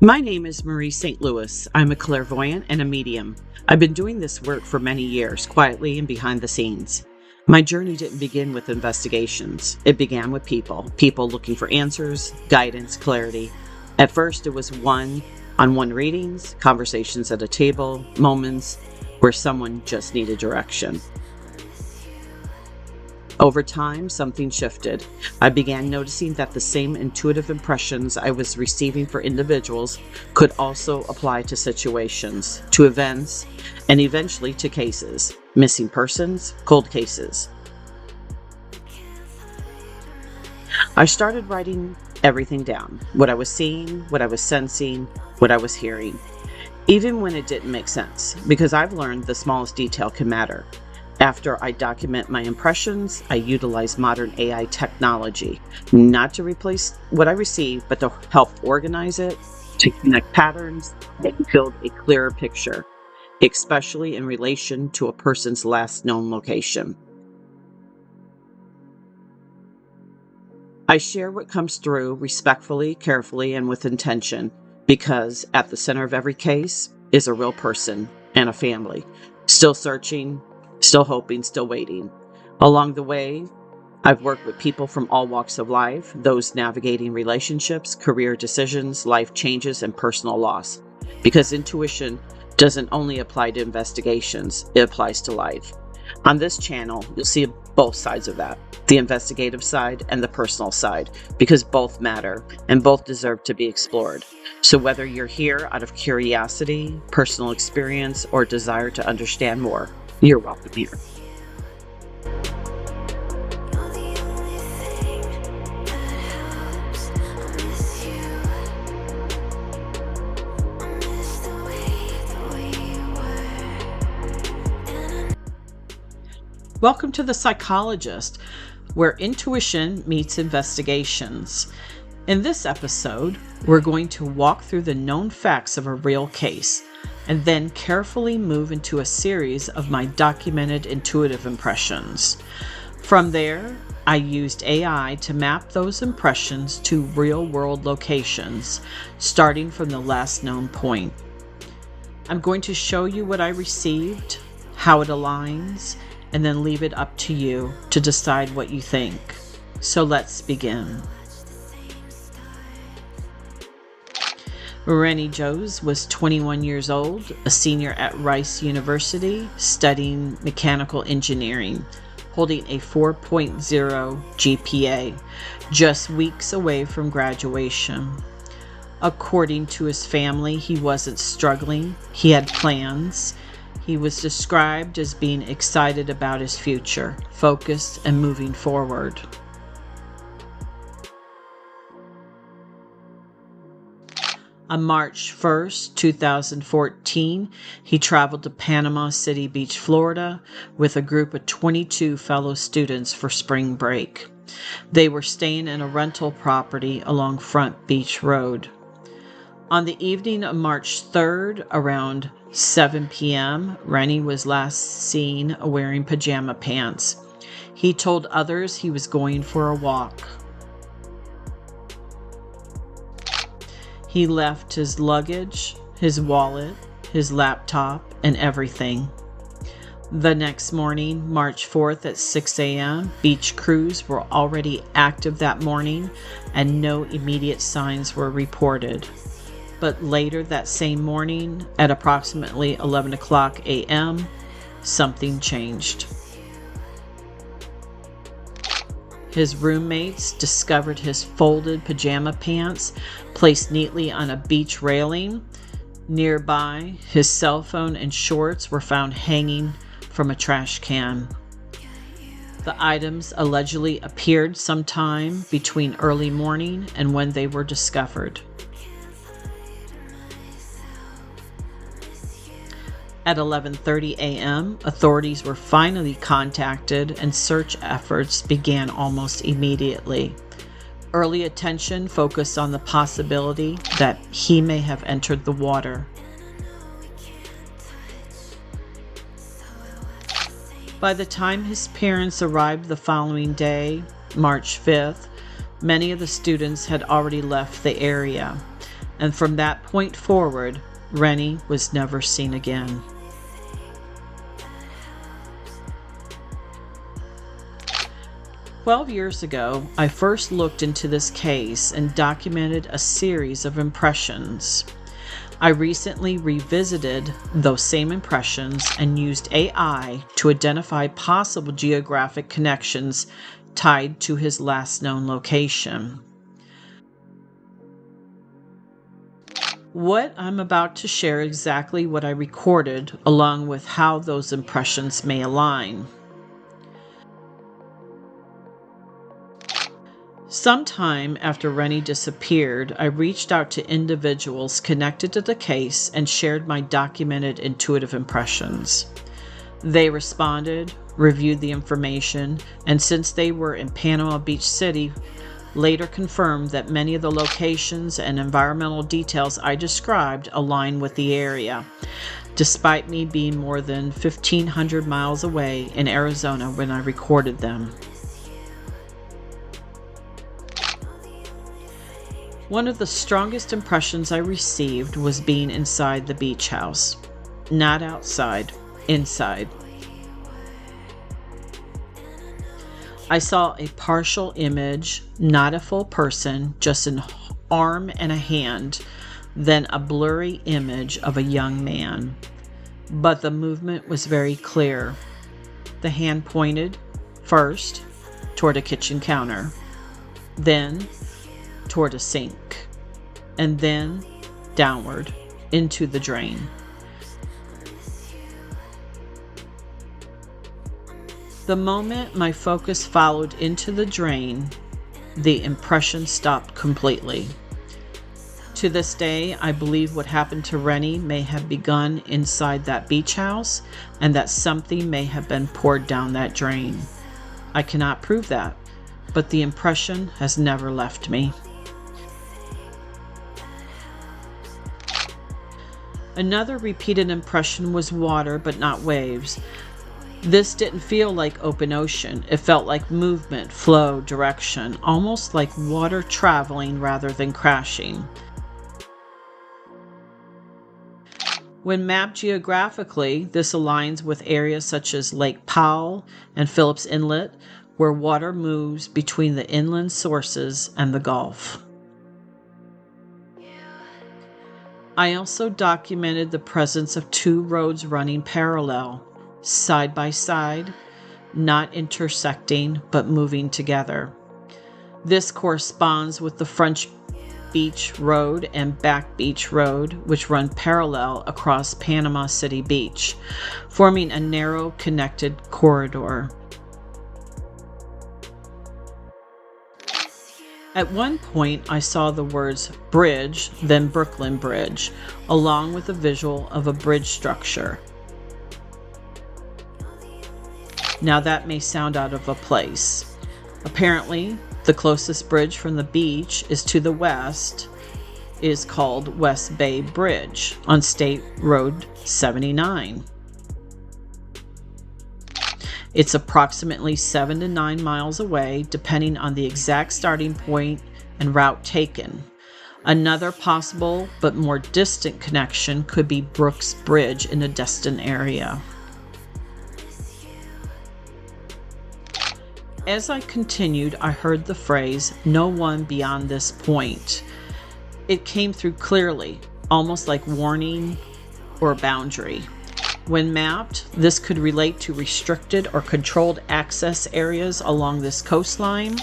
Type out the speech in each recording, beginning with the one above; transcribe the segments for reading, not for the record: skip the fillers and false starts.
My name is Marie St. Louis. I'm a clairvoyant and a medium. I've been doing this work for many years, quietly and behind the scenes. My journey didn't begin with investigations. It began with people looking for answers, guidance, clarity. At first, it was one-on-one readings, conversations at a table, moments where someone just needed direction. Over time, something shifted. I began noticing that the same intuitive impressions I was receiving for individuals could also apply to situations, to events, and eventually to cases, missing persons, cold cases. I started writing everything down, what I was seeing, what I was sensing, what I was hearing, even when it didn't make sense, because I've learned the smallest detail can matter. After I document my impressions, I utilize modern AI technology, not to replace what I receive, but to help organize it, to connect patterns, and build a clearer picture, especially in relation to a person's last known location. I share what comes through respectfully, carefully, and with intention, because at the center of every case is a real person and a family, still searching, still hoping, still waiting. Along the way, I've worked with people from all walks of life, those navigating relationships, career decisions, life changes, and personal loss. Because intuition doesn't only apply to investigations, it applies to life. On this channel, you'll see both sides of that, the investigative side and the personal side, because both matter and both deserve to be explored. So whether you're here out of curiosity, personal experience, or desire to understand more, you're welcome here. Welcome to the Psicologyst, where intuition meets investigations. In this episode, we're going to walk through the known facts of a real case, and then carefully move into a series of my documented intuitive impressions. From there, I used AI to map those impressions to real-world locations, starting from the last known point. I'm going to show you what I received, how it aligns, and then leave it up to you to decide what you think. So let's begin. Reny Jose was 21 years old, a senior at Rice University, studying mechanical engineering, holding a 4.0 GPA, just weeks away from graduation. According to his family, he wasn't struggling, he had plans. He was described as being excited about his future, focused, and moving forward. On March 1st, 2014, he traveled to Panama City Beach, Florida, with a group of 22 fellow students for spring break. They were staying in a rental property along Front Beach Road. On the evening of March 3rd, around 7 p.m., Reny was last seen wearing pajama pants. He told others he was going for a walk. He left his luggage, his wallet, his laptop, and everything. The next morning, March 4th at 6 a.m., beach crews were already active that morning and no immediate signs were reported. But later that same morning, at approximately 11 o'clock a.m., something changed. His roommates discovered his folded pajama pants placed neatly on a beach railing. Nearby, his cell phone and shorts were found hanging from a trash can. The items allegedly appeared sometime between early morning and when they were discovered. At 11:30 a.m., authorities were finally contacted and search efforts began almost immediately. Early attention focused on the possibility that he may have entered the water. By the time his parents arrived the following day, March 5th, many of the students had already left the area. and from that point forward, Reny was never seen again. "12 years ago, I first looked into this case and documented a series of impressions. I recently revisited those same impressions and used AI to identify possible geographic connections tied to his last known location. What I'm about to share is exactly what I recorded, along with how those impressions may align. Sometime after Reny disappeared, I reached out to individuals connected to the case and shared my documented intuitive impressions. They responded, reviewed the information, and since they were in Panama Beach City, later confirmed that many of the locations and environmental details I described align with the area, despite me being more than 1,500 miles away in Arizona when I recorded them. One of the strongest impressions I received was being inside the beach house. Not outside, inside. I saw a partial image, not a full person, just an arm and a hand, then a blurry image of a young man. But the movement was very clear. The hand pointed, first, toward a kitchen counter, then toward a sink, and then downward into the drain. The moment my focus followed into the drain, the impression stopped completely. To this day, I believe what happened to Reny may have begun inside that beach house and that something may have been poured down that drain. I cannot prove that, but the impression has never left me. Another repeated impression was water, but not waves. This didn't feel like open ocean. It felt like movement, flow, direction, almost like water traveling rather than crashing. When mapped geographically, this aligns with areas such as Lake Powell and Phillips Inlet, where water moves between the inland sources and the Gulf. I also documented the presence of two roads running parallel, side by side, not intersecting but moving together. This corresponds with the Front Beach Road and Back Beach Road, which run parallel across Panama City Beach, forming a narrow connected corridor. At one point, I saw the words bridge, then Brooklyn Bridge, along with a visual of a bridge structure. Now that may sound out of place. Apparently, the closest bridge from the beach is to the west, is called West Bay Bridge on State Road 79. It's approximately 7 to 9 miles away, depending on the exact starting point and route taken. Another possible but more distant connection could be Brooks Bridge in the Destin area. As I continued, I heard the phrase, "no one beyond this point." It came through clearly, almost like warning or boundary. When mapped, this could relate to restricted or controlled access areas along this coastline,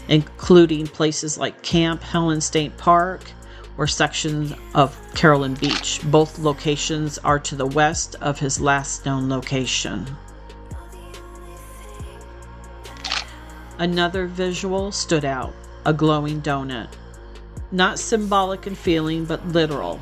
including places like Camp Helen State Park or sections of Carolyn Beach. Both locations are to the west of his last known location. Another visual stood out, a glowing donut. Not symbolic in feeling, but literal.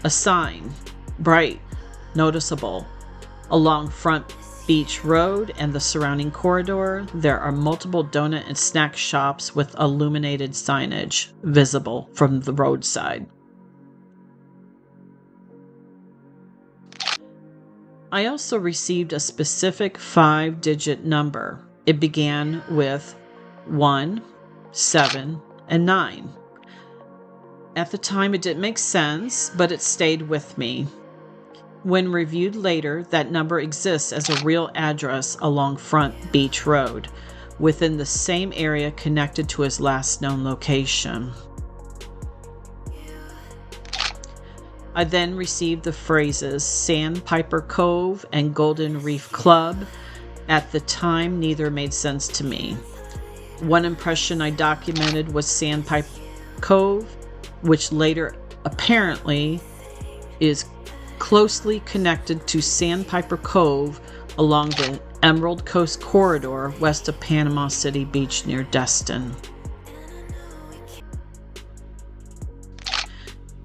A sign, bright, noticeable. Along Front Beach Road and the surrounding corridor, there are multiple donut and snack shops with illuminated signage visible from the roadside. I also received a specific 5-digit number. It began with 1, 7, and 9. At the time, it didn't make sense, but it stayed with me. When reviewed later, that number exists as a real address along Front Beach Road, within the same area connected to his last known location. I then received the phrases Sandpiper Cove and Golden Reef Club. At the time, neither made sense to me. One impression I documented was Sandpiper Cove, which later apparently is closely connected to Sandpiper Cove along the Emerald Coast Corridor west of Panama City Beach near Destin.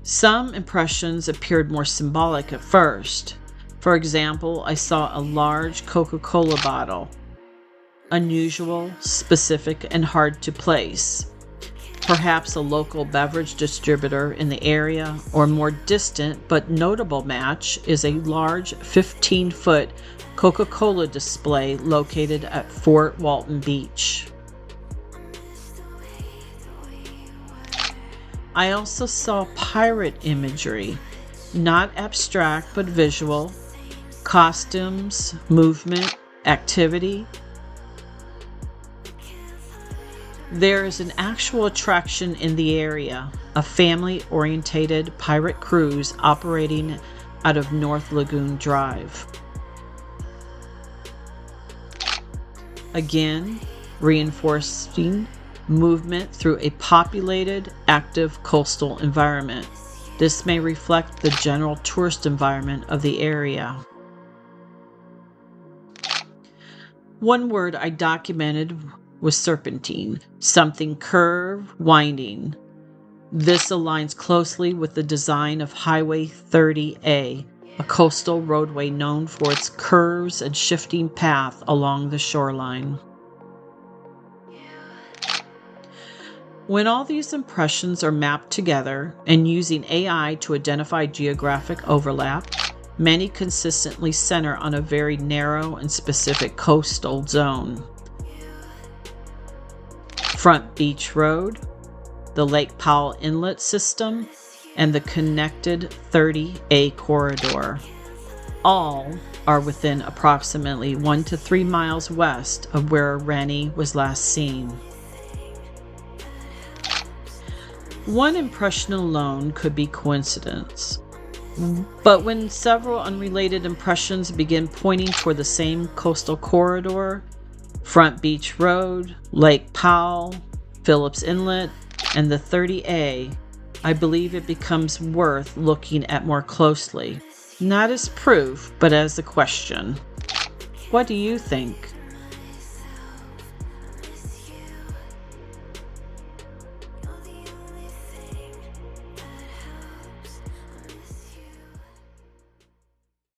Some impressions appeared more symbolic at first. For example, I saw a large Coca-Cola bottle. Unusual, specific, and hard to place. Perhaps a local beverage distributor in the area, or more distant but notable match is a large 15-foot Coca-Cola display located at Fort Walton Beach. I also saw pirate imagery, not abstract but visual, costumes, movement, activity. There is an actual attraction in the area, a family-oriented pirate cruise operating out of North Lagoon Drive. Again, reinforcing movement through a populated, active coastal environment. This may reflect the general tourist environment of the area. One word I documented was serpentine, something curved, winding. This aligns closely with the design of Highway 30A, a coastal roadway known for its curves and shifting path along the shoreline. When all these impressions are mapped together and using AI to identify geographic overlap, many consistently center on a very narrow and specific coastal zone. Front Beach Road, the Lake Powell Inlet System, and the connected 30A corridor. All are within approximately 1 to 3 miles west of where Reny was last seen. One impression alone could be coincidence, but when several unrelated impressions begin pointing toward the same coastal corridor, Front Beach Road, Lake Powell, Phillips Inlet, and the 30A, I believe it becomes worth looking at more closely, not as proof, but as a question. What do you think?